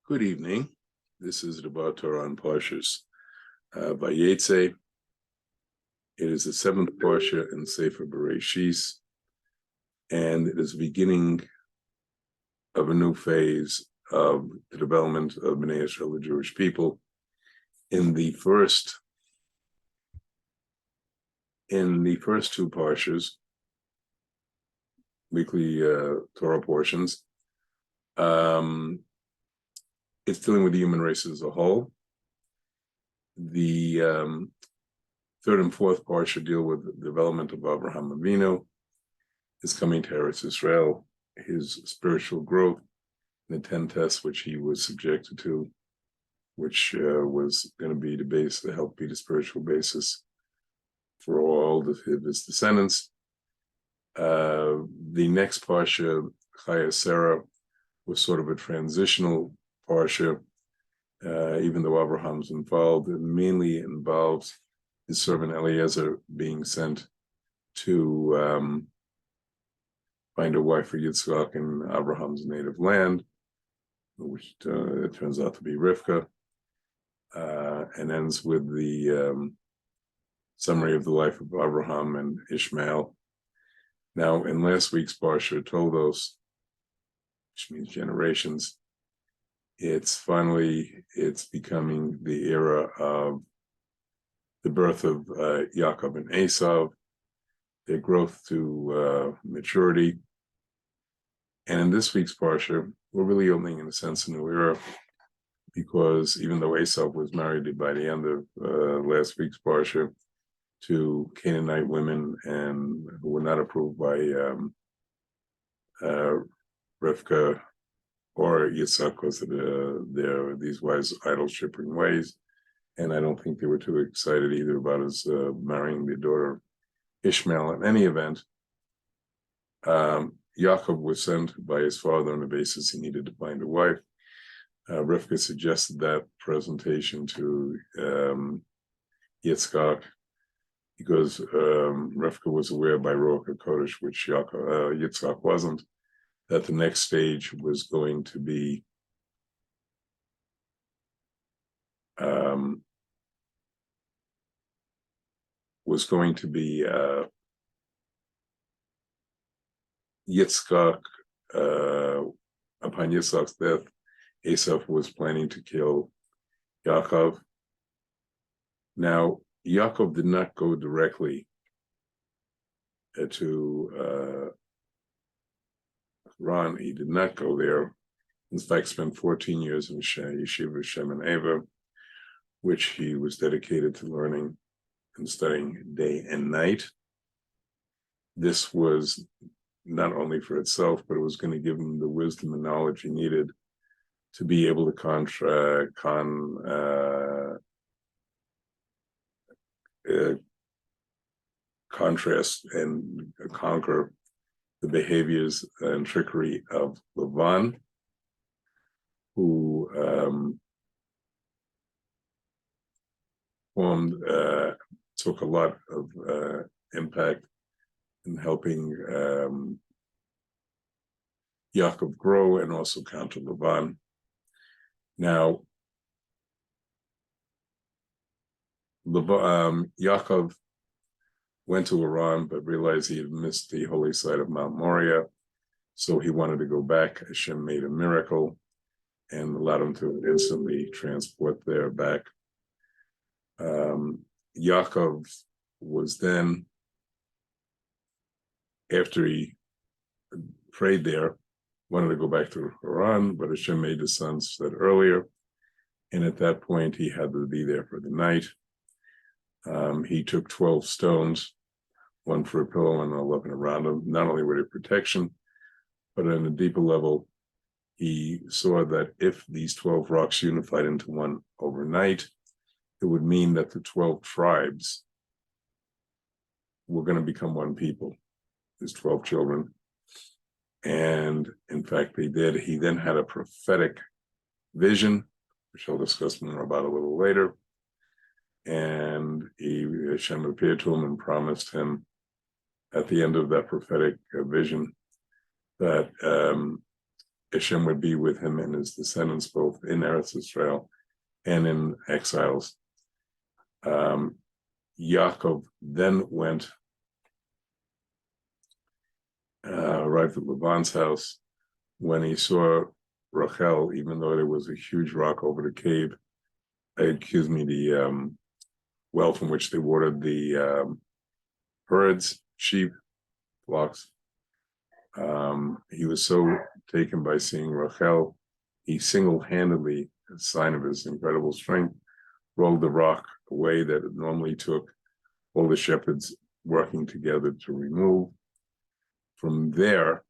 Good evening. This is the Bar Torah on Parshas Vayeitzei. It is the seventh Parsha in Sefer Bereshis, and it is the beginning of a new phase of the development of Bnei Yisrael, the Jewish people. In the first two Parshas, weekly Torah portions, it's dealing with the human race as a whole. The third and fourth parsha deal with the development of Abraham Avinu, his coming to Eretz Israel, his spiritual growth, and the 10 tests which he was subjected to, which was going to be the help be the spiritual basis for all of his descendants. The next parsha, Chaya Sarah, was sort of a transitional parsha, even though Abraham's involved. It mainly involves his servant Eliezer being sent to find a wife for Yitzchak in Abraham's native land, which it turns out to be Rivka, and ends with the summary of the life of Abraham and Ishmael. Now, in last week's parsha, Toldos, which means generations, it's becoming the era of the birth of Yaakov and Esav, their growth to maturity. And in this week's parsha, we're really opening, in a sense, a new era, because even though Esav was married by the end of last week's parsha to Canaanite women and who were not approved by Rivka or Yitzhak, because of these wise idol-shipping ways. And I don't think they were too excited either about his marrying the daughter Ishmael. In any event, Yaakov was sent by his father on the basis he needed to find a wife. Rivka suggested that presentation to Yitzchak because Rivka was aware by Ruach HaKodesh, which Yitzchak wasn't, that the next stage was going to be Yitzchak. Upon Yitzchak's death, Esav was planning to kill Yaakov. Now, Yaakov did not go directly to Ron. He did not go there. In fact, spent 14 years in Yeshiva Shem and Eva, which he was dedicated to learning and studying day and night. This was not only for itself, but it was going to give him the wisdom and knowledge he needed to be able to contrast and conquer the behaviors and trickery of Lavan, who took a lot of impact in helping Yaakov grow and also counter Lavan. Now, Yaakov went to Iran, but realized he had missed the holy site of Mount Moriah, so he wanted to go back. Hashem made a miracle and allowed him to instantly transport there back. Yaakov was then, after he prayed there, wanted to go back to Haran, but Hashem made the sun set earlier, and at that point he had to be there for the night. He took 12 stones, one for a pillow and 11 around him. Not only were they protection, but on a deeper level, he saw that if these 12 rocks unified into one overnight, it would mean that the 12 tribes were going to become one people, his 12 children. And in fact, they did. He then had a prophetic vision, which I'll discuss more about a little later. And Hashem appeared to him and promised him at the end of that prophetic vision that Hashem would be with him and his descendants, both in Eretz Israel and in exiles. Yaakov then arrived at Laban's house. When he saw Rachel, even though there was a huge rock over the the well from which they watered the herds, sheep, flocks, he was so taken by seeing Rachel, he single-handedly, a sign of his incredible strength, rolled the rock away that it normally took all the shepherds working together to remove. From there,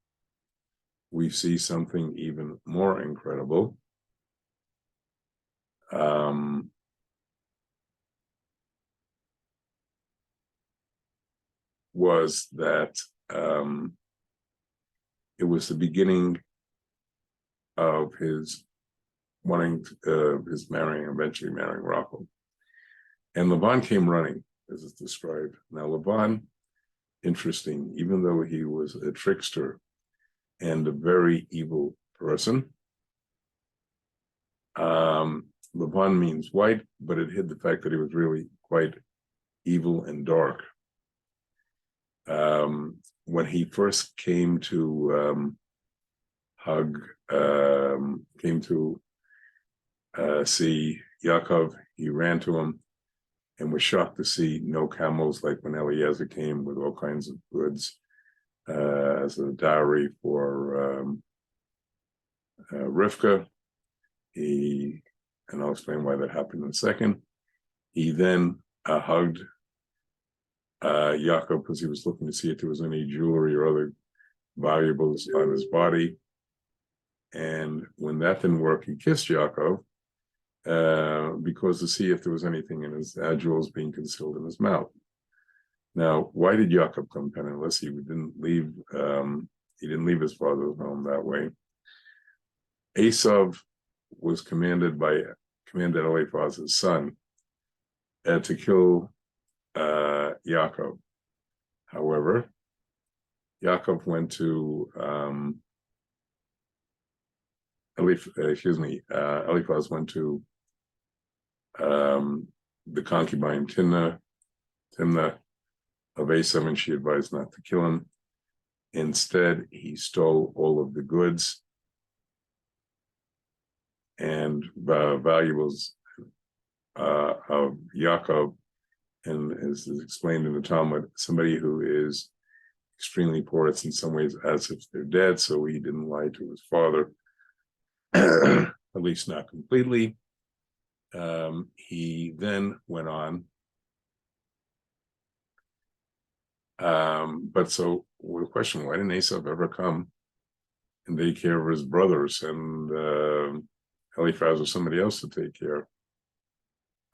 we see something even more incredible. Was that it was the beginning of his eventually marrying Rachel. And Laban came running, as it's described. Now, Laban, interesting, even though he was a trickster and a very evil person, Laban means white, but it hid the fact that he was really quite evil and dark. When he first came to see Yaakov, he ran to him and was shocked to see no camels, like when Eliezer came with all kinds of goods as a dowry for Rivka. And I'll explain why that happened in a second. He then hugged Yaakov because he was looking to see if there was any jewelry or other valuables on his body. And when that didn't work, he kissed Yaakov because to see if there was anything in his jewels being concealed in his mouth. Now, why did Yaakov come penniless? He didn't leave his father's home that way. Esav was commanded Eliphaz's son to kill Yaakov. However, Yaakov went to Eliphaz went to the concubine Timnah of Esav, and she advised not to kill him. Instead, he stole all of the goods and valuables of Yaakov, and as is explained in the Talmud, somebody who is extremely poor, it's in some ways as if they're dead, so he didn't lie to his father, at least not completely. He then went on. But so the question, why didn't Esav ever come and take care of his brothers and Eliphaz or somebody else to take care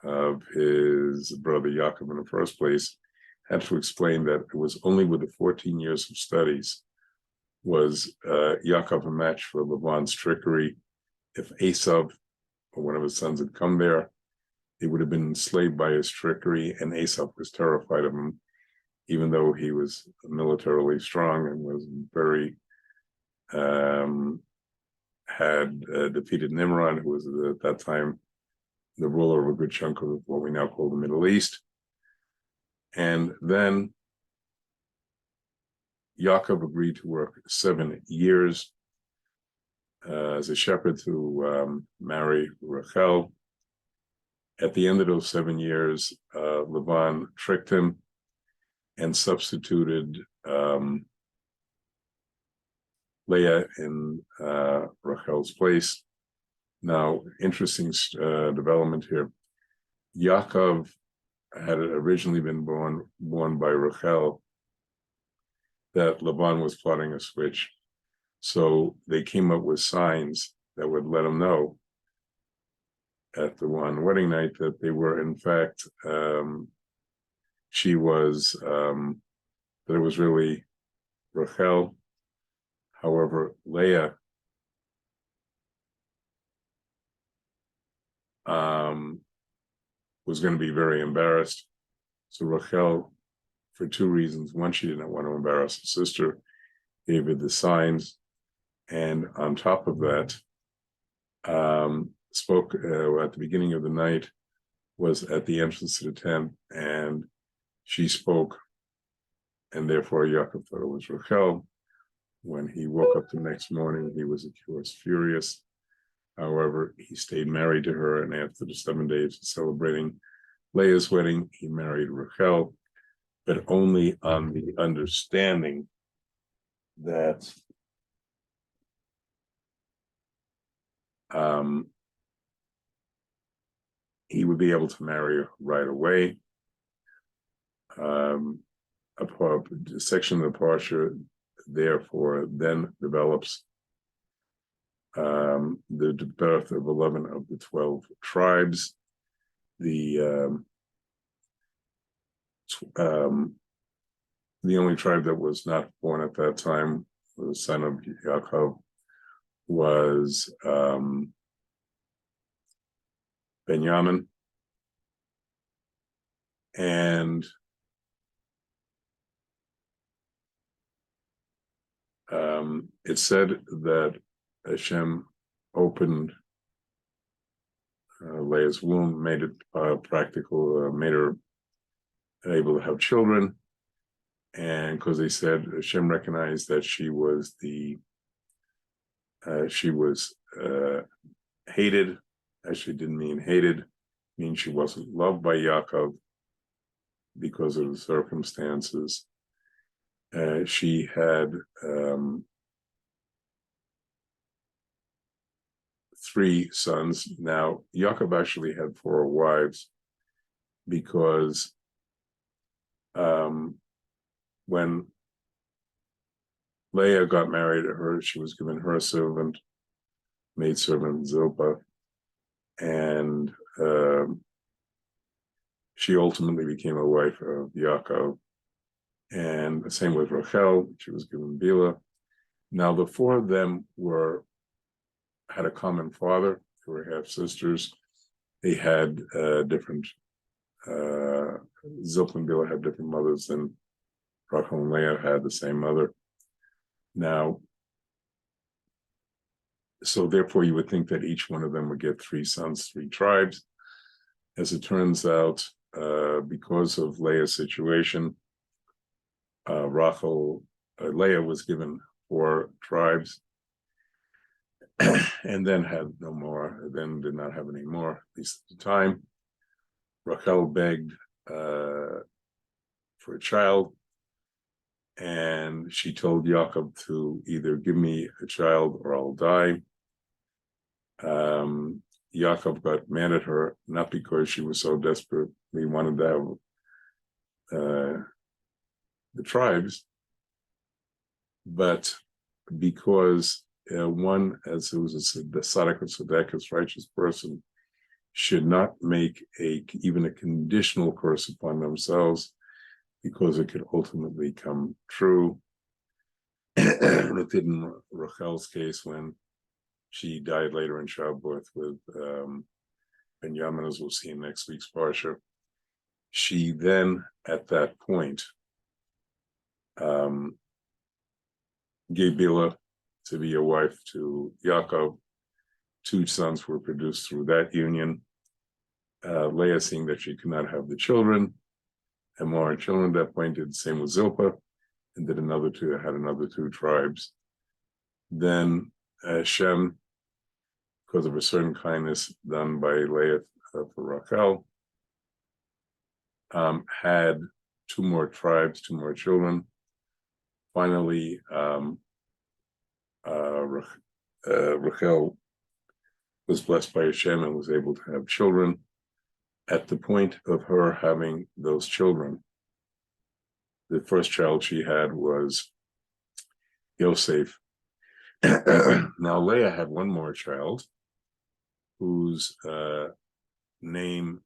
of his brother Yaakov in the first place? Had to explain that it was only with the 14 years of studies was Yaakov a match for Laban's trickery. If Esav or one of his sons had come there, he would have been enslaved by his trickery, and Esav was terrified of him, even though he was militarily strong and was very had defeated Nimrod, who was at that time the ruler of a good chunk of what we now call the Middle East. And then Yaakov agreed to work 7 years as a shepherd to marry Rachel. At the end of those 7 years, Laban tricked him and substituted Leah in Rachel's place. Now, interesting development here. Yaakov had originally been born by Rachel, that Laban was plotting a switch. So they came up with signs that would let him know at the one wedding night that they were, in fact, that it was really Rachel. However, Leah was going to be very embarrassed. So Rachel, for 2 reasons. One, she didn't want to embarrass her sister, gave her the signs. And on top of that, spoke at the beginning of the night, was at the entrance to the tent, and she spoke, and therefore Yaakov thought it was Rachel. When he woke up the next morning, he was, of course, furious. However, he stayed married to her, and after the 7 days of celebrating Leah's wedding, he married Rachel, but only on the understanding that he would be able to marry her right away. A section of the Parsha, therefore, then develops the birth of 11 of the 12 tribes. The only tribe that was not born at that time, the son of Yaakov, was Benjamin. And it said that Hashem opened Leah's womb, made it practical, made her able to have children. And because they said Hashem recognized that she was hated. Actually didn't mean hated, means she wasn't loved by Yaakov because of the circumstances. She had 3 sons. Now, Yaakov actually had 4 wives because when Leah got married to her, she was given her servant, maidservant Zilpah, and she ultimately became a wife of Yaakov. And the same with Rachel, she was given Bila. Now, the 4 of them had a common father. They were half sisters. They had different. Zilpah and Bila had different mothers than Rachel and Leah had the same mother. Now, so therefore, you would think that each one of them would get 3 sons, 3 tribes. As it turns out, because of Leah's situation, Leah was given 4 tribes, and then had no more. Then did not have any more, at least at the time. Rachel begged for a child, and she told Yaakov to either give me a child or I'll die. Yaakov got mad at her, not because she was so desperately wanted to have the tribes, but because one, as it was the Tzaddik or Tzedekah, righteous person, should not make even a conditional curse upon themselves, because it could ultimately come true. And it did in Rachel's case when she died later in childbirth with Benjamin, as we'll see in next week's Parsha. She then, at that point, gave Bila to be a wife to Yaakov. 2 sons were produced through that union. Leah, seeing that she could not have the children, and more children at that point, did the same with Zilpah, and did had another 2 tribes. Then Hashem, because of a certain kindness done by Leah for Rachel, had 2 more tribes, 2 more children. Finally, Rachel was blessed by Hashem and was able to have children. At the point of her having those children, the first child she had was Yosef. Now, Leah had 1 more child, whose name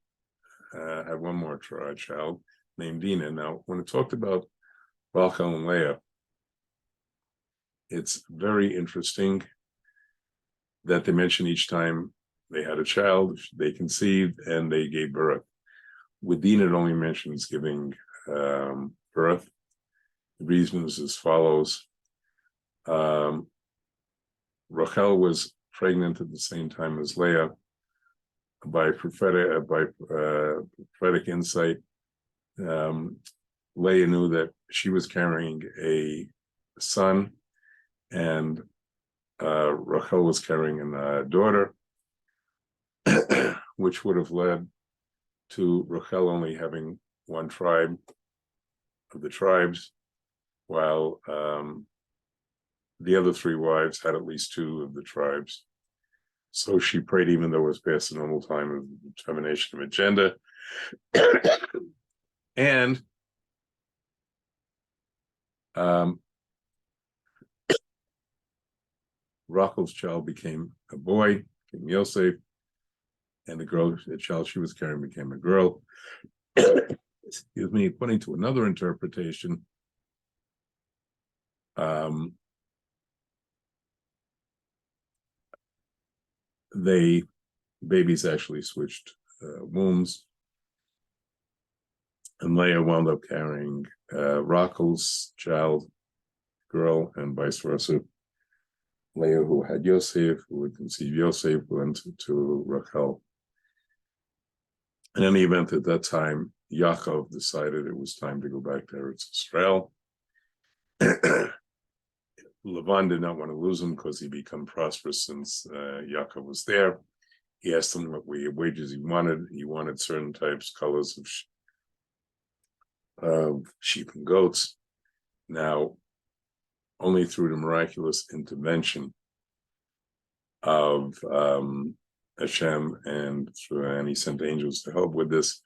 had 1 more child named Dinah. Now, when it talked about Rachel and Leah, it's very interesting that they mention each time they had a child, they conceived, and they gave birth. With Dinah, it only mentions giving birth. The reason is as follows. Rachel was pregnant at the same time as Leah. By prophetic insight, Leah knew that she was carrying a son, and Rachel was carrying a daughter, which would have led to Rachel only having one tribe of the tribes, while the other three wives had at least two of the tribes. So she prayed, even though it was past the normal time of determination of agenda. And Rachel's child became a boy, became Yosef, and the child she was carrying became a girl. Excuse me. According to another interpretation, babies actually switched wombs, and Leah wound up carrying Rachel's child, girl, and vice versa. Leah, who had Yosef, who would conceive Yosef, went to Rachel. In any event, at that time, Yaakov decided it was time to go back to Eretz Israel. Lavan did not want to lose him because he'd become prosperous since Yaakov was there. He asked him what wages he wanted. He wanted certain types, colors of sheep and goats. Now, only through the miraculous intervention of Hashem, and he sent angels to help with this,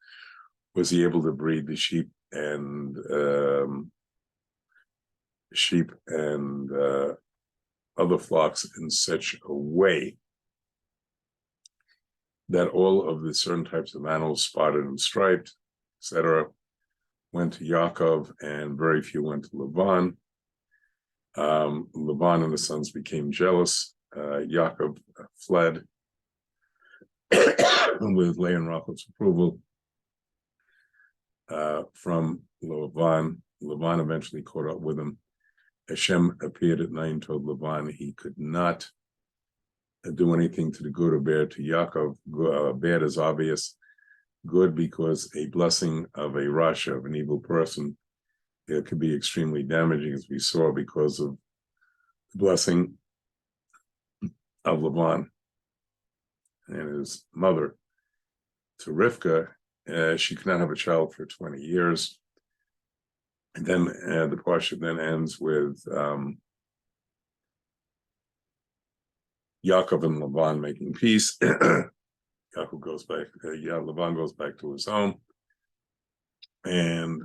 was he able to breed the sheep and other flocks in such a way that all of the certain types of animals, spotted and striped, etc., went to Yaakov, and very few went to Lavan. Lavan and the sons became jealous. Yaakov fled with Leah and Rachel's approval from Lavan. Lavan eventually caught up with him. Hashem appeared at night and told Lavan he could not do anything to the good or bad to Yaakov. Bad is obvious. Good because a blessing of a rasha, of an evil person, it could be extremely damaging, as we saw, because of the blessing of Lavan and his mother to Rivka. She could not have a child for 20 years. And then the Parashat then ends with Yaakov and Lavan making peace. Yaakov goes back, Lavan goes back to his home, and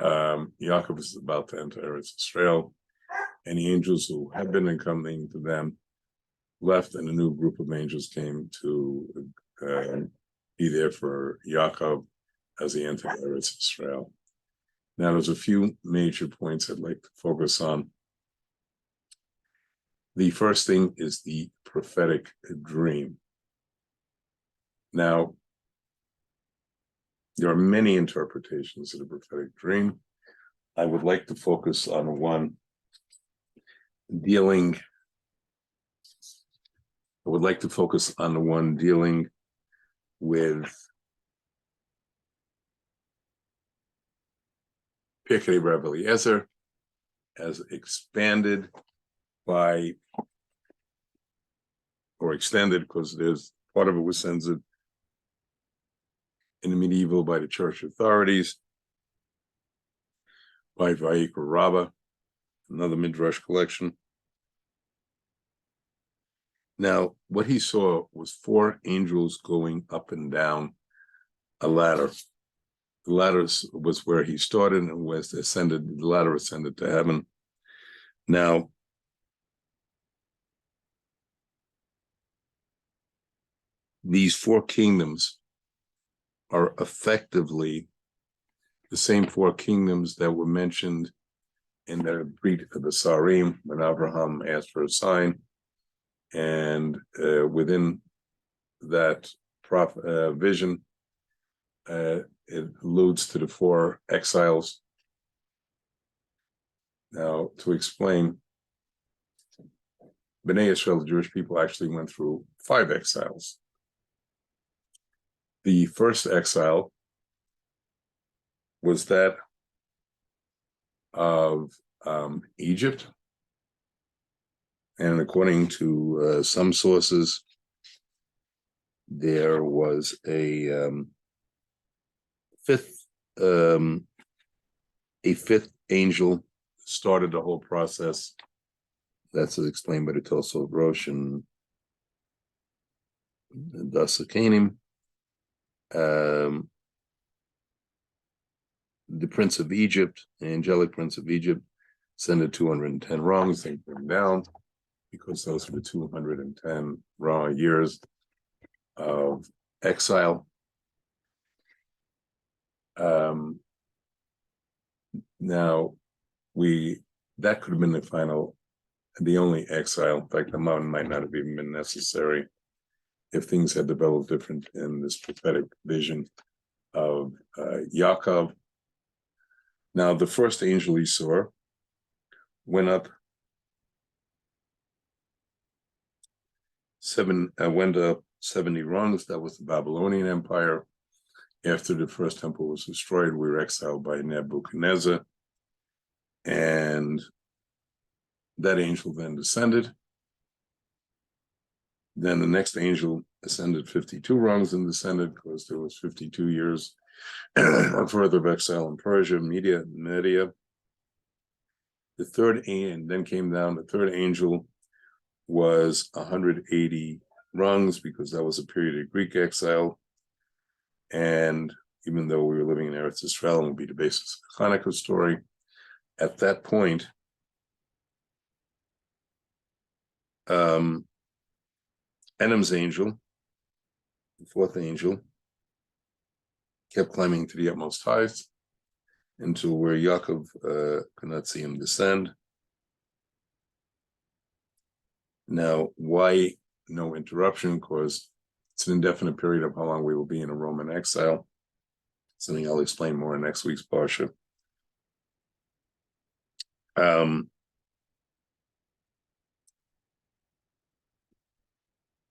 Yaakov is about to enter Eretz Israel, and the angels who had been accompanying to them left, and a new group of angels came to be there for Yaakov as he entered Eretz Israel. Now, there's a few major points I'd like to focus on. The first thing is the prophetic dream. Now, there are many interpretations of the prophetic dream. I would like to focus on one dealing with Pirkei Rav Eliezer, as expanded by, or extended, because there's part of it was censored in the medieval by the church authorities, by Vayikra Rabbah, another midrash collection. Now, what he saw was 4 angels going up and down a ladder. The ladder was where he started and was ascended. The ladder ascended to heaven. Now, these 4 kingdoms are effectively the same 4 kingdoms that were mentioned in the Brit of the Sarim when Abraham asked for a sign, and within that vision, it alludes to the 4 exiles. Now, to explain, Bnei Israel, the Jewish people, actually went through 5 exiles. The first exile was that of Egypt, and according to some sources, there was a fifth angel started the whole process. That's explained by the Tosso of Rosh and Dasa Kanim. The Prince of Egypt, the angelic Prince of Egypt, ascended 210 rungs, they came down because those were 210 years of exile. Now, that could have been the only exile. In fact, the mountain might not have even been necessary if things had developed different in this prophetic vision of Yaakov. Now, the first angel he saw went up 70 rungs. That was the Babylonian Empire. After the first temple was destroyed, we were exiled by Nebuchadnezzar, and that angel then descended. Then the next angel ascended 52 rungs and descended because there was 52 years further of exile in Persia, Media. The third and then came down. The third angel was 180 rungs because that was a period of Greek exile. And even though we were living in Eretz Israel, and will be the basis of the Hanukkah story, at that point, Enam's angel, the fourth angel, kept climbing to the utmost heights until where Yaakov could not see him descend. Now, why no interruption? Because it's an indefinite period of how long we will be in a Roman exile. Something I'll explain more in next week's Parsha.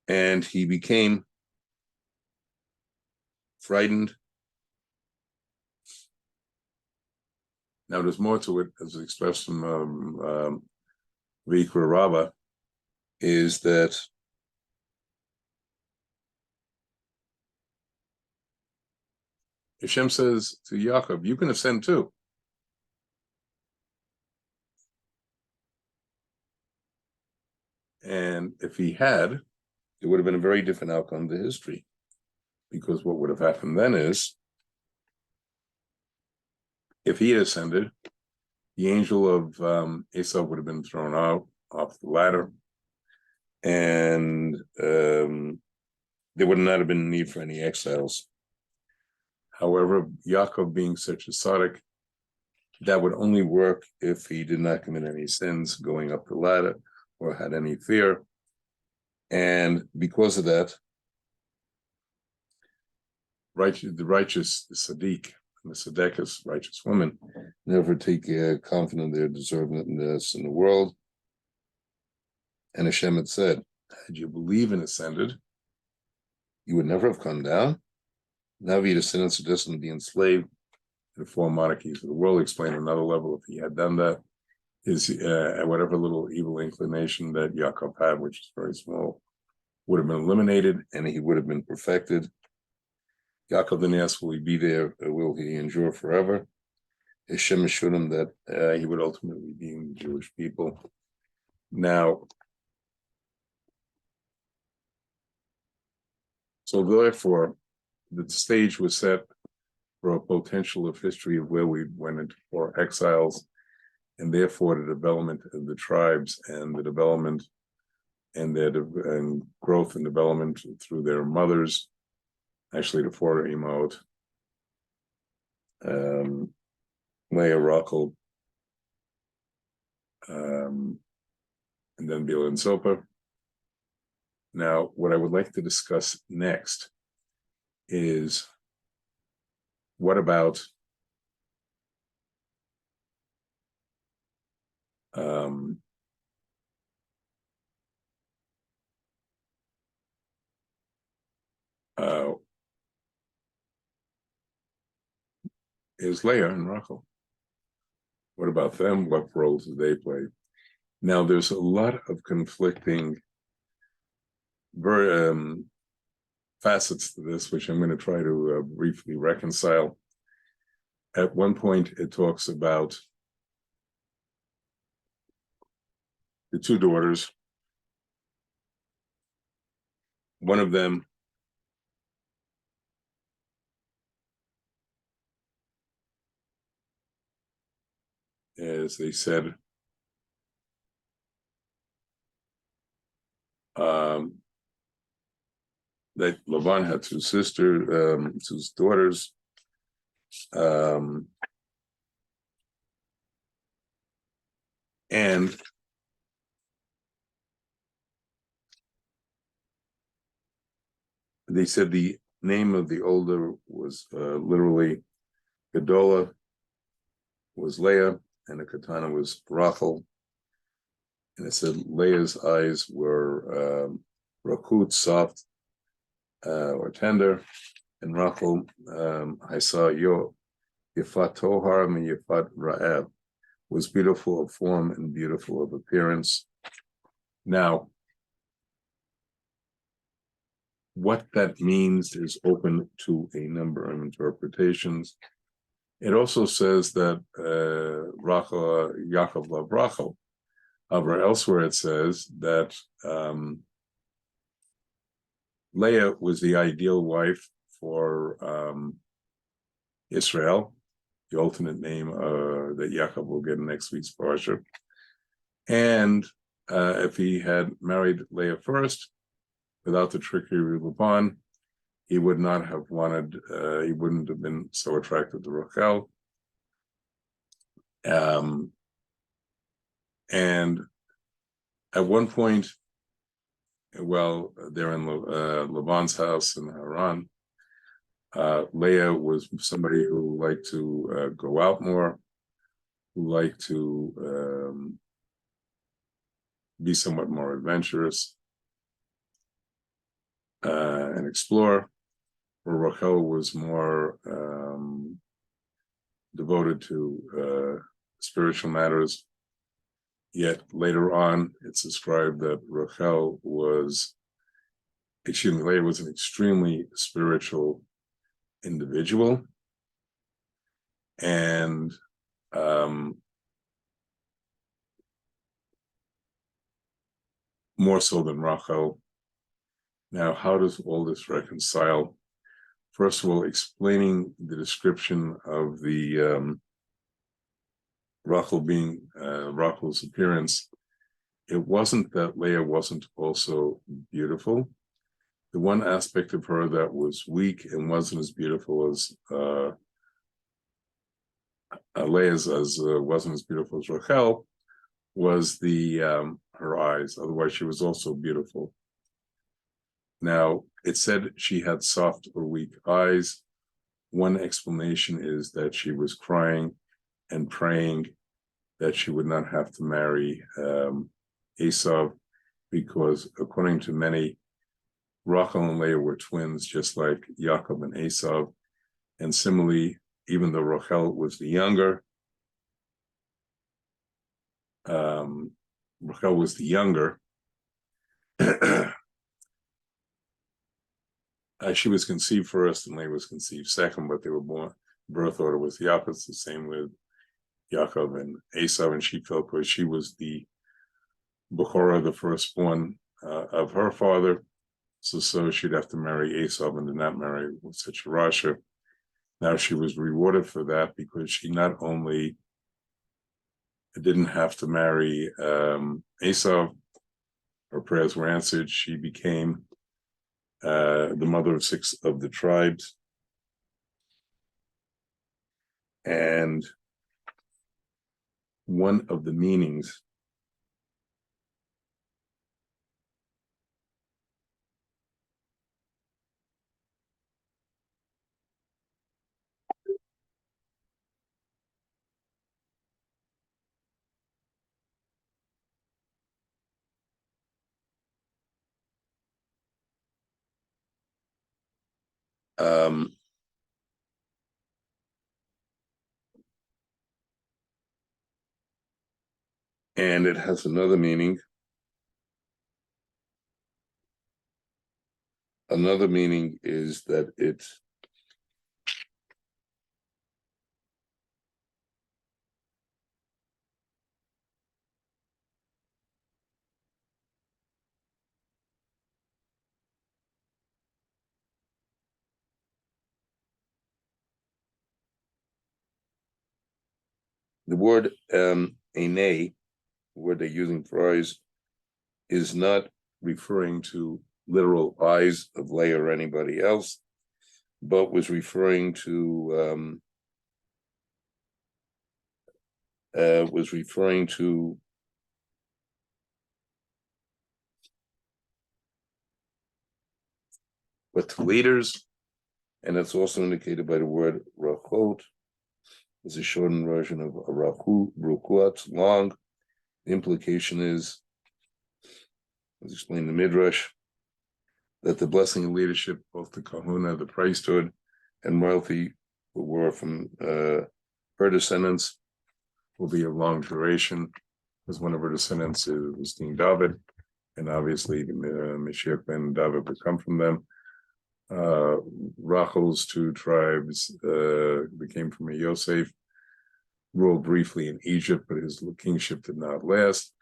And he became frightened. Now, there's more to it, as expressed from Vikra Rabbah, is that Hashem says to Yaakov, you can ascend too. And if he had, it would have been a very different outcome to history. Because what would have happened then is, if he had ascended, the angel of Esau would have been thrown out off the ladder, and there would not have been need for any exiles. However, Yaakov being such a tzaddik, that would only work if he did not commit any sins going up the ladder or had any fear. And because of that, the righteous, the Sadiq, and the Sadekas, righteous women, never take confidence in their deservedness in the world. And Hashem had said, had you believed and ascended, you would never have come down. Now your descendants are destined to be enslaved to the 4 monarchies of the world. Explain another level, if he had done that, his whatever little evil inclination that Yaakov had, which is very small, would have been eliminated, and he would have been perfected. Yaakov then asked, will he be there, or will he endure forever? Hashem assured him that he would ultimately be in the Jewish people. Now, so therefore, the stage was set for a potential of history of where we went into 4 exiles, and therefore the development of the tribes and the development and their growth and development through their mothers, actually the 4 Imot, Leah, Rachel, and then Bilhah and Zilpah. Now, what I would like to discuss next is, what about is Leah and Rachel. What about them? What roles do they play? Now, there's a lot of conflicting facets to this, which I'm going to try to briefly reconcile. At one point, it talks about the two daughters. One of them as they said, that Laban had two daughters, and they said the name of the older was literally Gedola was Leah, and the katana was Rachel. And it said Leah's eyes were rakut, soft or tender, and Rachel, I saw Yifat Tohar and Yifat Ra'eb, was beautiful of form and beautiful of appearance. Now, what that means is open to a number of interpretations. It also says that Rachel, Yaakov loved Rachel. However, elsewhere it says that Leah was the ideal wife for Israel, the alternate name that Yaakov will get in next week's Parashat. And if he had married Leah first, without the trickery of Laban, he would not have wanted, he wouldn't have been so attracted to Rachel. And at one point, well, they're in Laban's house in Haran, Leah was somebody who liked to go out more, who liked to be somewhat more adventurous and explore, where Rachel was more devoted to spiritual matters. Yet later on, it's described that Leah was an extremely spiritual individual, and more so than Rachel. Now, how does all this reconcile? First of all, explaining the description of the Rachel being Rachel's appearance, it wasn't that Leah wasn't also beautiful. The one aspect of her that was weak and wasn't as beautiful as Leah's, wasn't as beautiful as Rachel, was the her eyes. Otherwise, she was also beautiful. Now, it said she had soft or weak eyes. One explanation is that she was crying and praying that she would not have to marry Esau, because according to many, Rachel and Leah were twins, just like Yaakov and Esau. And similarly, even though Rachel was the younger, she was conceived first and Leah was conceived second, but they were born, birth order was the opposite, same with Yaakov and Esau, and she felt because she was the Bechorah, the firstborn of her father, so she'd have to marry Esau and did not marry such a Rasha. Now she was rewarded for that because she not only didn't have to marry Esau, her prayers were answered, she became the mother of 6 of the tribes. And one of the meanings Um, and it has another meaning. Another meaning is that the word "ene," the word they're using for eyes, is not referring to literal eyes of Leah or anybody else, but was referring to but to leaders, and that's also indicated by the word rachot. It's a shortened version of rachu, rukuat, long. The implication is, as explained in the Midrash, that the blessing of leadership, both the kahuna, the priesthood, and royalty, who were from her descendants, will be of long duration, because one of her descendants was King David, and obviously Mashiach ben David would come from them. Rachel's two tribes became from a Yosef, ruled briefly in Egypt, but his kingship did not last.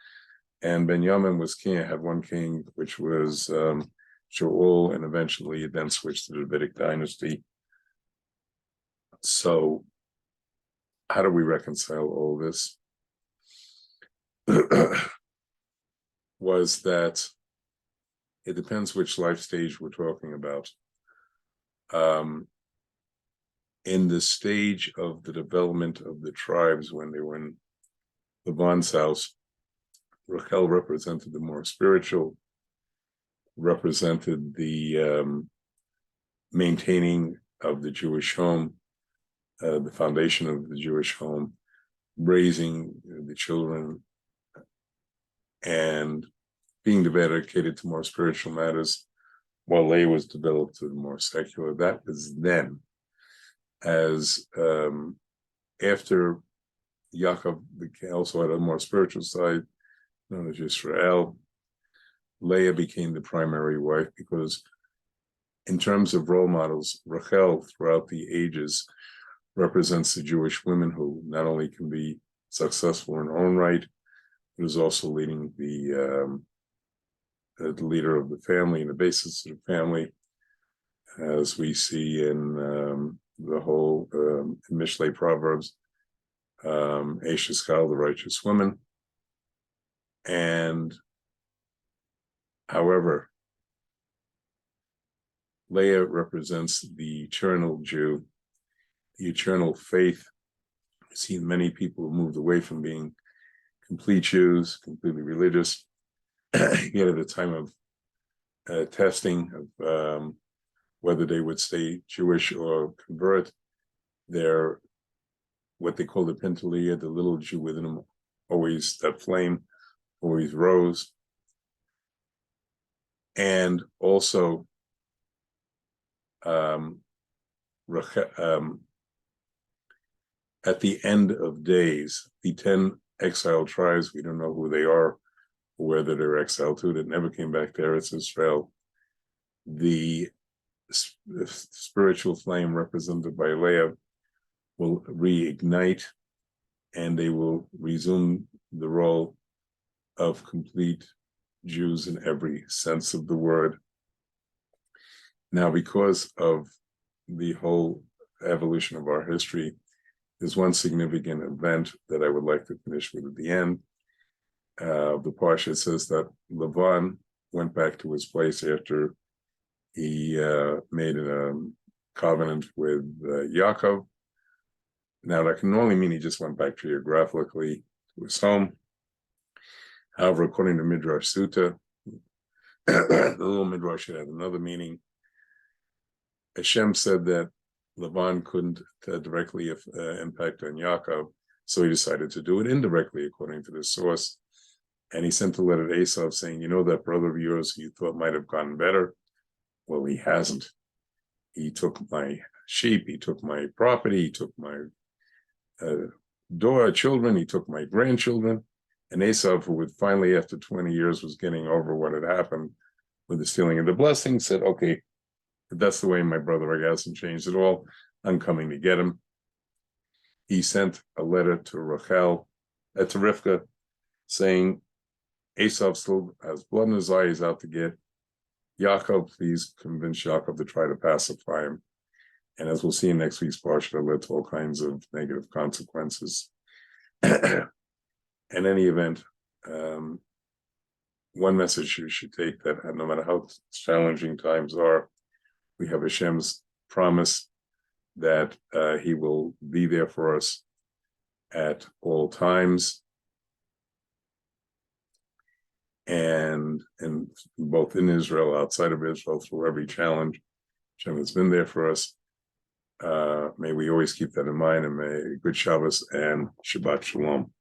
And Benjamin was king, had one king, which was Shaul, and eventually it then switched to the Davidic dynasty. So how do we reconcile all this? Was that it depends which life stage we're talking about. In the stage of the development of the tribes when they were in Laban's house, Rachel represented the more spiritual, represented the maintaining of the Jewish home, the foundation of the Jewish home, raising the children, and being dedicated to more spiritual matters, while Leah was developed to the more secular. That was then. As after Yaakov also had a more spiritual side, known as Yisrael, Leah became the primary wife, because in terms of role models, Rachel throughout the ages represents the Jewish women who not only can be successful in her own right, but is also leading the leader of the family and the basis of the family, as we see in the whole in Mishlei Proverbs, Esheskal, the righteous woman. And however, Leah represents the eternal Jew, the eternal faith. I've seen many people who moved away from being complete Jews, completely religious, yet at the time of testing of whether they would stay Jewish or convert, their what they call the Pentelia, the little Jew within them, always that flame always rose. And also at the end of days, the 10 exiled tribes, we don't know who they are, or whether they're exiled to, that never came back to Eretz Israel. The spiritual flame represented by Leah will reignite, and they will resume the role of complete Jews in every sense of the word. Now, because of the whole evolution of our history, there's one significant event that I would like to finish with at the end. The Parashat says that Lavan went back to his place after he made a covenant with Yaakov. Now, that can only mean he just went back geographically to his home. However, according to Midrash Sutta, the little Midrash had another meaning. Hashem said that Lavan couldn't directly impact on Yaakov, so he decided to do it indirectly, according to the source. And he sent a letter to Esau saying, you know that brother of yours you thought might have gotten better? Well, he hasn't. he took my sheep, he took my property, he took my children, he took my grandchildren. And Esau, who would finally, after 20 years, was getting over what had happened with the stealing of the blessing, said, okay, if that's the way my brother, I hasn't changed at all, I'm coming to get him. He sent a letter to Rivka, saying, Esau still has blood in his eye, he's out to get Yaakov. Please convince Yaakov to try to pacify him. And as we'll see in next week's parsha, it led to all kinds of negative consequences. In any event, one message you should take, that no matter how challenging times are, we have Hashem's promise that he will be there for us at all times, and both in Israel, outside of Israel, through every challenge, Hashem has been there for us. May we always keep that in mind, and may good Shabbos and Shabbat Shalom.